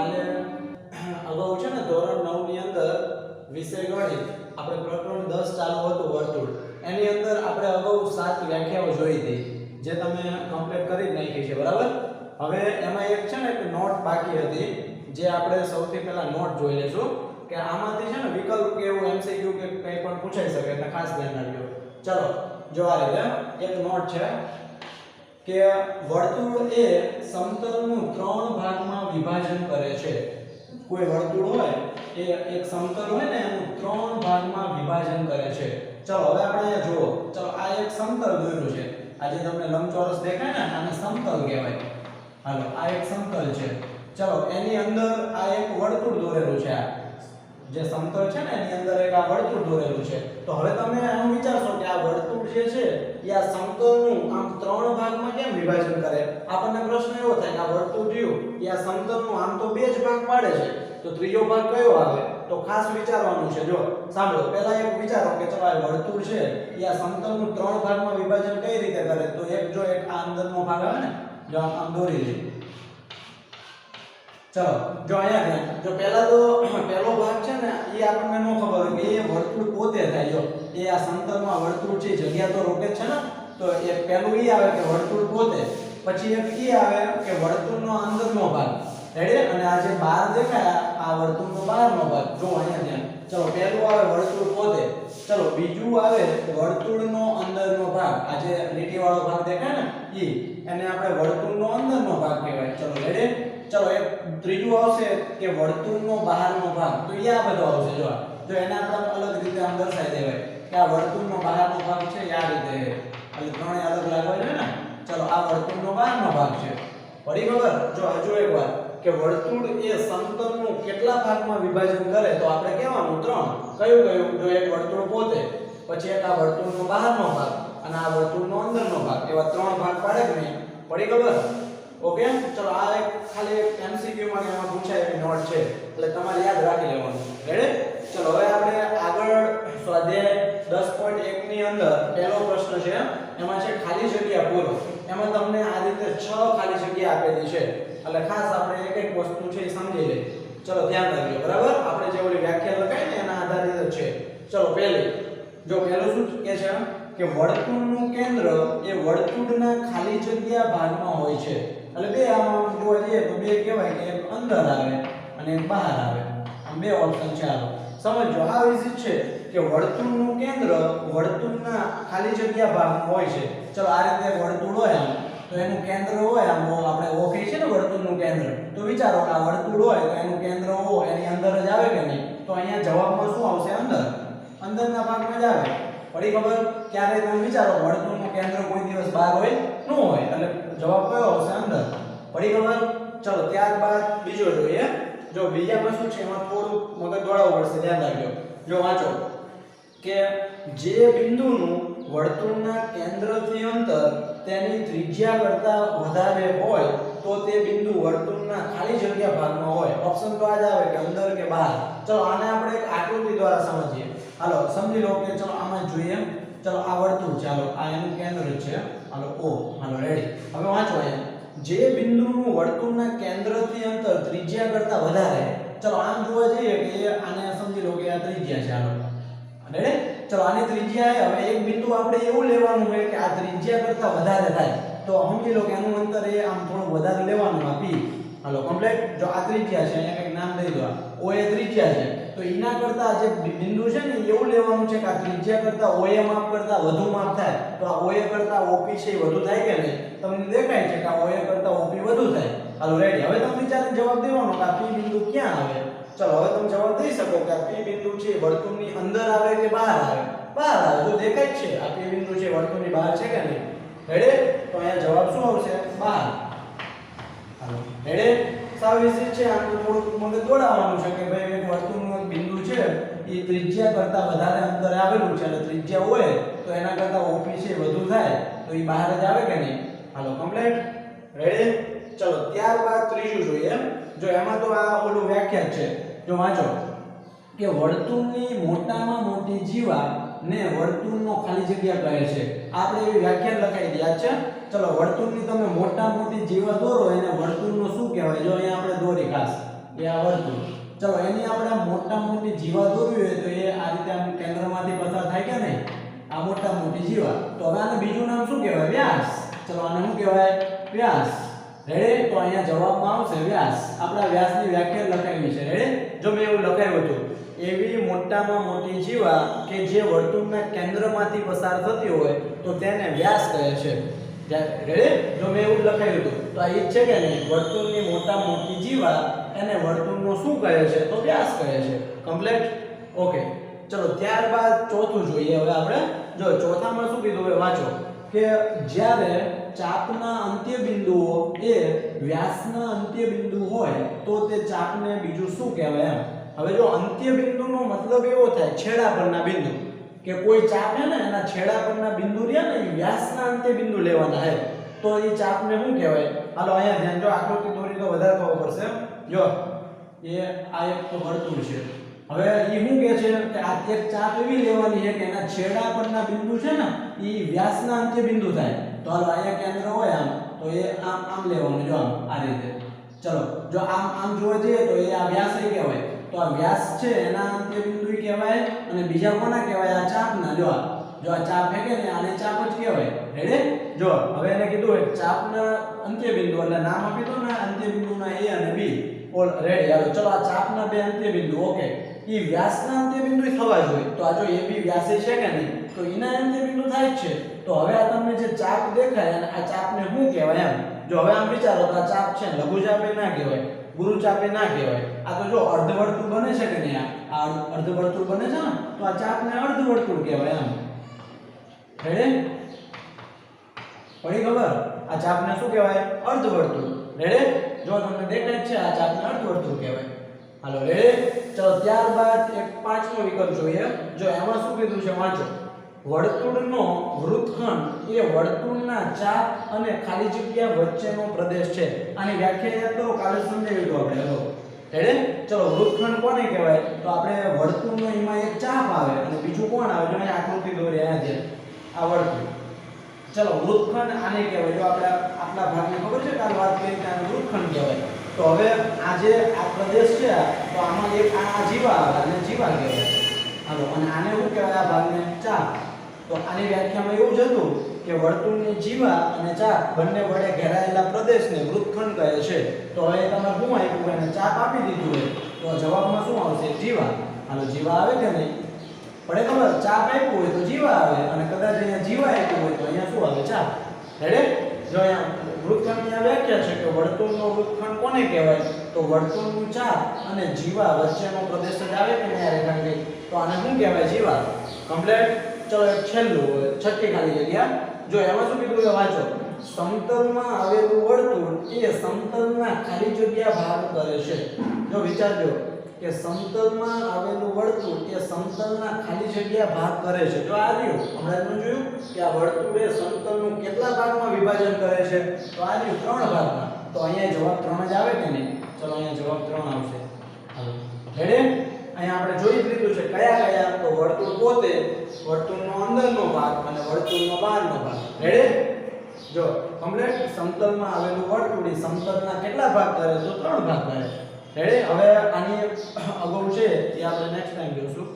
કાલે અગાઉ છે ને ધોરણ 9 ની અંદર વિષય ગણિત આપણે પ્રકરણ 10 ચાલુ હતું વર્તુળ એની અંદર આપણે અગાઉ 7 વ્યાખ્યાઓ જોઈ હતી જે તમે કમ્પ્લીટ કરી નાખી છે બરાબર. હવે એમાં એક છે ને એક નોટ બાકી હતી જે આપણે સૌથી પહેલા નોટ જોઈ લેશું કે આમાંથી છે ને વિકલ્પ કે એવું એમસીક્યુ કે કંઈ પણ પૂછાઈ શકે એટલે ખાસ ધ્યાન રાખજો. ચલો જો આ રીતે એક નોટ છે કે વર્તુળ એ સમતલનું 3 ભાગમાં વિભાજન કરે છે. કોઈ વર્તુળ હોય એ એક સમતલ હોય ને એનું 3 ભાગમાં વિભાજન કરે છે. ચલો હવે આપણે અહીંયા જુઓ. ચલો આ એક સમતલ દોર્યું છે. આ જે તમને લંબચોરસ દેખાય ને આને સમતલ કહેવાય. હાલો આ એક સમતલ છે. ચલો એની અંદર આ એક વર્તુળ દોરેલું છે. આ જે સમતલ છે ને એની અંદર એક આ વર્તુળ દોરેલું છે. તો હવે તમે આનું વિચારશો કે આ વર્તુળ જે છે એ આ સમતલનું આમ 3 ભાગમાં કેમ વિભાજન કરે? આપણને પ્રશ્ન એવો થાય કે આ વર્તુળ રહ્યું એ આ સમતલનું આમ તો 2 જ ભાગ પાડે છે તો ત્રીજો ભાગ કયો આવે? તો ખાસ વિચારવાનું છે. જો સાંભળો, પહેલા એક વિચારો કે ચલો આ વર્તુળ છે એ આ સમતલનું 3 ભાગમાં વિભાજન કઈ રીતે કરે? તો એક જો એક આ અંદરનો ભાગ આવે ને જો આમ દોરી લે. ચલો જો અહીંયા જો પહેલા તો પહેલો ભાગ છે ને એ આપણને ન ખબર હોય કે એ વર્તુળ પોતે થાય. જો એ આ સમતલમાં વર્તુળ છે જગ્યા તો રોકે છે ને તો એ પહેલું ઈ આવે કે વર્તુળ પોતે, પછી એક ઈ આવે કે વર્તુળનો અંદરનો ભાગ. રેડી? અને આ જે બહાર દેખાય આ વર્તુળનો બહારનો ભાગ. જો અહીંયા ધ્યાન. ચલો પહેલું આવે વર્તુળ પોતે. ચલો બીજું આવે વર્તુળનો અંદરનો ભાગ. આ જે લીટીવાળો ભાગ દેખાય ને ઈ એને આપણે વર્તુળનો અંદરનો ભાગ કહેવાય. ચલો રેડી? ચલો એક ત્રીજું આવશે કે વર્તુળનો બહારનો ભાગ. તો એ આ બધો આવશે. જો એને આપણે અલગ રીતે આમ દર્શાવી દેવાય કે આ વર્તુળનો બહારનો ભાગ છે આ રીતે. એટલે ત્રણેય અલગ લાગવા જોઈએ ને. ચલો આ વર્તુળનો બહારનો ભાગ છે. પડી ખબર? જો હજુ એકવાર કે વર્તુળ એ સમતલનું કેટલા ભાગમાં વિભાજન કરે? તો આપણે કહેવાનું 3. કયું? જો એક વર્તુળ પોતે, પછી એક આ વર્તુળનો બહારનો ભાગ અને આ વર્તુળનો અંદરનો ભાગ. એવા 3 ભાગ પાડે કે નહીં? પડી ખબર? ઓકે. ચલો આ એક ખાલી એક એમસીક્યુ માં એમાં પૂછાય એવી નોટ છે એટલે તમારે યાદ રાખી લેવાનું. રેડી? ચલો હવે આપણે આગળ સ્વાધ્યાય 10.1 ની અંદર પહેલો પ્રશ્ન છે. એમાં છે ખાલી જગ્યા પૂરો. એમાં તમને આ રીતે 6 ખાલી જગ્યા આપેલી છે એટલે ખાસ આપણે એક એક વસ્તુ છે એ સમજી લે. ચલો ધ્યાન રાખજો બરાબર. આપણે જે ઓલી વ્યાખ્યા લખાય ને એના આધારિત જ છે. ચલો પહેલી જો પહેલું શું કહે છે કે વર્તુળનું કેન્દ્ર એ વર્તુળના ખાલી જગ્યા ભાગમાં હોય છે. એટલે બે આમાં જોવા જઈએ તો બે કહેવાય કે એક અંદર આવે અને એક બહાર આવે. આમ બે ઓપ્શન છે. આલો સમજો. આ વિશે છે કે વર્તુળનું કેન્દ્ર વર્તુળના ખાલી જગ્યા ભાગમાં હોય છે. ચલો આ રીતે વર્તુળ હોય આમ તો એનું કેન્દ્ર હોય આમ આપણે ઓ કહે છે ને વર્તુળનું કેન્દ્ર. તો વિચારો કે આ વર્તુળ હોય તો એનું કેન્દ્ર ઓ એની અંદર જ આવે કે નહીં? તો અહીંયા જવાબમાં શું આવશે? અંદરના ભાગમાં જ આવે. પડી ખબર? ક્યારે તમે વિચારો વર્તુળનું કેન્દ્ર કોઈ દિવસ બહાર હોય ન હોય એટલે જવાબ કયો આવશે? અંદર. પડી ખબર? ચલો ત્યારબાદ બીજો જોઈએ. જો બીજામાં શું છે એમાં થોડું મગજ દોડાવવું પડશે. ધ્યાન રાખજો. જો વાંચો કે જે બિંદુનું વર્તુળના કેન્દ્રથી અંતર તેની ત્રિજ્યા કરતા વધારે હોય તો તે બિંદુ વર્તુળના ખાલી જગ્યા ભાગમાં હોય. ઓપ્શન તો આ જ આવે કે અંદર કે બહાર. ચલો આને આપણે એક આકૃતિ દ્વારા સમજીએ. હાલો સમજી લો કે ચલો આમાં જોઈએ. ચલો આ વર્તુળ છે. હાલો આ એનું કેન્દ્ર છે. હાલો ઓ. હાલો રેડી? હવે વાંચો અહીંયા જે બિંદુનું વર્તુળના કેન્દ્રથી અંતર ત્રિજ્યા કરતા વધારે. ચલો આમ જોવા જઈએ કે આને સમજી લો કે આ ત્રિજ્યા છે. હાલો રેડી? ચલો આની ત્રિજ્યા હવે એક બિંદુ આપણે એવું લેવાનું હોય કે આ ત્રિજ્યા કરતા વધારે થાય તો સમજી લો કે એનું અંતર એ આમ થોડું વધારે લેવાનું આ p. હાલો કમ્પ્લીટ. જો આ ત્રિજ્યા છે અહીંયા કંઈક નામ દઈ દો. o એ ત્રિજ્યા છે તો એના કરતા જે બિંદુ છે ને એવું લેવાનું છે કે આ ત્રિજ્યા કરતા oa માપ કરતા વધુ માપ થાય. તો આ oa કરતા op છે એ વધુ થાય કે નહીં? તમને દેખાય છે કે આ oa કરતા op વધુ થાય. હાલો રેડી? હવે તમે વિચારીને જવાબ દેવાનો કે આ p બિંદુ ક્યાં આવે? ચલો હવે તમે જવાબ દઈ શકો કે આ p બિંદુ છે વર્તુળની અંદર આવે કે બહાર આવે? બહાર આવે. તો દેખાય છે આ p બિંદુ છે વર્તુળની બહાર છે કે નહીં? રેડી? તો અહીંયા જવાબ શું આવશે? બહાર. હાલો રેડી? સાવ ઈઝી છે. આમ થોડું મગજ દોડાવવાનું છે કે ભાઈ એક વર્તુળનું એક બિંદુ છે એ ત્રિજ્યા કરતા વધારે અંતરે આવેલું છે એટલે ત્રિજ્યા હોય તો એના કરતા op છે વધુ થાય તો એ બહાર જ આવે કે નહીં? હાલો કમ્પ્લીટ. રેડી? ચલો ત્યારબાદ ત્રીજું જોઈએ. જો એમાં તો આ ઓલું વ્યાખ્યા છે. જો વાંચો કે વર્તુળની મોટામાં મોટી જીવા ને વર્તુળનો ખાલી જગ્યા કહે છે. આપણે એવી વ્યાખ્યા લખાઈ દી. યાદ છે? ચલો વર્તુળની તમે મોટા મોટી જીવા દોરો એને વર્તુળનો શું કહેવાય? જો અહીંયા આપણે દોરી ખાસ એ આ વર્તુળ. ચલો એની આપણે મોટા મોટી જીવા દોરવી હોય તો એ આ રીતે આમ કેન્દ્રમાંથી પસાર થાય કે નહીં, આ મોટા મોટી જીવા. તો હવે આને બીજું નામ શું કહેવાય? વ્યાસ. ચલો આને શું કહેવાય? વ્યાસ. રેડી? તો અહીંયા જવાબમાં આવશે વ્યાસ. આપણા વ્યાસની વ્યાખ્યા લખાવી છે. રેડી? જો મેં એવું લખાવ્યું હતું, એવી મોટામાં મોટી જીવા કે જે વર્તુળના કેન્દ્રમાંથી પસાર થતી હોય તો તેને વ્યાસ કહે છે. રેડી? જો મેં એવું લખાવ્યું હતું તો આ ઈ છે કે નહીં, વર્તુળની મોટામાં મોટી જીવા એને વર્તુળનો શું કહે છે? તો વ્યાસ કહે છે. કમ્પ્લીટ? ઓકે. ચલો ત્યારબાદ ચોથું જોઈએ. હવે આપણે જો ચોથામાં શું કીધું હવે વાંચો કે જ્યારે ચાપના અંત્ય બિંદુઓ એ વ્યાસના અંત્ય બિંદુ હોય તો તે ચાપને બીજું શું કહેવાય એમ. હવે જો અંત્ય બિંદુનો મતલબ એવો થાય છેડા પરના બિંદુ, કે કોઈ ચાપ છે ને એના છેડા પરના બિંદુ રહ્યા ને એ વ્યાસના અંત્ય બિંદુ લેવાના છે તો એ ચાપને શું કહેવાય? હાલો અહીંયા ધ્યાન જો, આકૃતિ દોરી તો વધારે ખબર પડશે. જો એ આ એક તો વર્તુળ છે. હવે એ શું કહે છે કે આ એક ચાપ એવી લેવાની છે કે એના છેડા પરના બિંદુ છે ને એ વ્યાસના અંત્ય બિંદુ થાય. તો હાલો અહીંયા કેન્દ્ર હોય આમ તો એ આમ આમ લેવાનું, જો આમ આ રીતે. ચલો જો આમ આમ જોવા જઈએ તો એ આ વ્યાસ એ કહેવાય. તો આ વ્યાસ છે એના અંત્ય બિંદુ કહેવાય અને બીજા કોના કહેવાય? આ ચાપના. જો આ ચાપ છે કે ને આને ચાપ જ કહેવાય. રેડી? જો હવે એને કીધું હોય ચાપના અંત્ય બિંદુ એટલે નામ આપી દો ને અંત્ય બિંદુના A અને B. All ready? હાલો ચલો આ ચાપના બે અંત્ય બિંદુ. ઓકે. ઈ વ્યાસના અંત્ય બિંદુ થવા જોઈએ. તો આ જો AB વ્યાસે છે કે નહીં તો એના અંત્ય બિંદુ થાય જ છે. તો હવે આ તમને જે ચાપ દેખાય અને આ ચાપને શું કહેવાય એમ. જો હવે આમ વિચારો તો આ ચાપ છે લઘુ ચાપે ના કહેવાય, ગુરુ ચાપે ના કહેવાય. આ તો જો અર્ધવર્તુળ બને છે કે નહીં, આ અર્ધવર્તુળ બને છે ને તો આ ચાપને અર્ધવર્તુળ કહેવાય એમ. રેડી? પડી ખબર? આ ચાપને શું કહેવાય? અર્ધવર્તુળ. રેડી? જો તમને દેખાય છે આ ચાપને અર્ધવર્તુળ કહેવાય. હાલો રેડી? ચલો ત્યારબાદ એક પાંચમો વિકલ્પ જોઈએ. જો એમાં શું કીધું છે વાંચો. વર્તુળનો વૃત્તખંડ એ વર્તુળના ચાપ અને ખાલી જગ્યા વચ્ચેનો પ્રદેશ છે. આની વ્યાખ્યા યાદ કરો, કાલે સમજાવી દો આપણે. Hello ready? ચલો વૃત્તખંડ કોને કહેવાય? તો આપણે વર્તુળનો એમાં એક ચાપ આવે અને બીજું કોણ આવે? જો અહીંયા આકૃતિ દોરી અહીંયા છે આ વર્તુળ. ચલો વૃત્તખંડ આને કહેવાય. જો આપણે આટલા ભાગને ખબર છે કાલ વાત કરી કે આને વૃત્તખંડ કહેવાય. તો હવે આ જે આ પ્રદેશ છે તો આમાં એક આ જીવા આવે અને જીવા કહેવાય. હાલો અને આને શું કહેવાય? આ ભાગને ચાપ. તો આની વ્યાખ્યામાં એવું જ હતું કે વર્તુળની જીવા અને ચાપ બંને વડે ઘેરાયેલા પ્રદેશને વૃત્તખંડ કહે છે. તો હવે તમારે શું આપ્યું? એને ચાપ આપી દીધું હોય તો જવાબમાં શું આવશે? જીવા. હાલો જીવા આવે કે નહીં? પડે ખબર? ચાપ આપ્યું હોય તો જીવા આવે અને કદાચ અહીંયા જીવા આપ્યું હોય તો અહીંયા શું આવે? ચાપ. રેડી? જો અહીંયા વૃત્તખંડની આ વ્યાખ્યા છે કે વર્તુળનો વૃત્તખંડ કોને કહેવાય? તો વર્તુળનું ચાપ અને જીવા વચ્ચેનો પ્રદેશ જ આવે કે નહીં રેખાંકિત, તો આને શું કહેવાય? જીવા. કમ્પ્લીટ? ચલો એક છેલ્લું છઠ્ઠી ખાલી જગ્યા. જો એમાં શું કીધું છે વાંચો. સમતલમાં આવેલું વર્તુળ એ સમતલના ખાલી જગ્યા ભાગ કરે છે. જો વિચારજો કે સમતલમાં આવેલું વર્તુળ એ સમતલના ખાલી જગ્યા ભાગ કરે છે. જો આ રહ્યું હમણાં જોયું કે આ વર્તુળ એ સમતલનું કેટલા ભાગમાં વિભાજન કરે છે? તો આ રહ્યું 3 ભાગમાં. તો અહીંયા જવાબ 3 જ આવે કે નહીં? ચલો અહીંયા જવાબ 3 આવશે. હાલો રેડી? અહીંયા આપણે જોઈ લીધું છે કયા કયા. તો વર્તુળ પોતે, વર્તુળનો અંદરનો ભાગ અને વર્તુળનો બહારનો ભાગ. રેડી? જો કમ્પ્લીટ. સમતલમાં આવેલું વર્તુળ એ સમતલના કેટલા ભાગ કરે? તો 3 ભાગ કરે. રેડી? હવે આની અગાઉ છે એ આપણે નેક્સ્ટ ટાઈમ જોઈશું.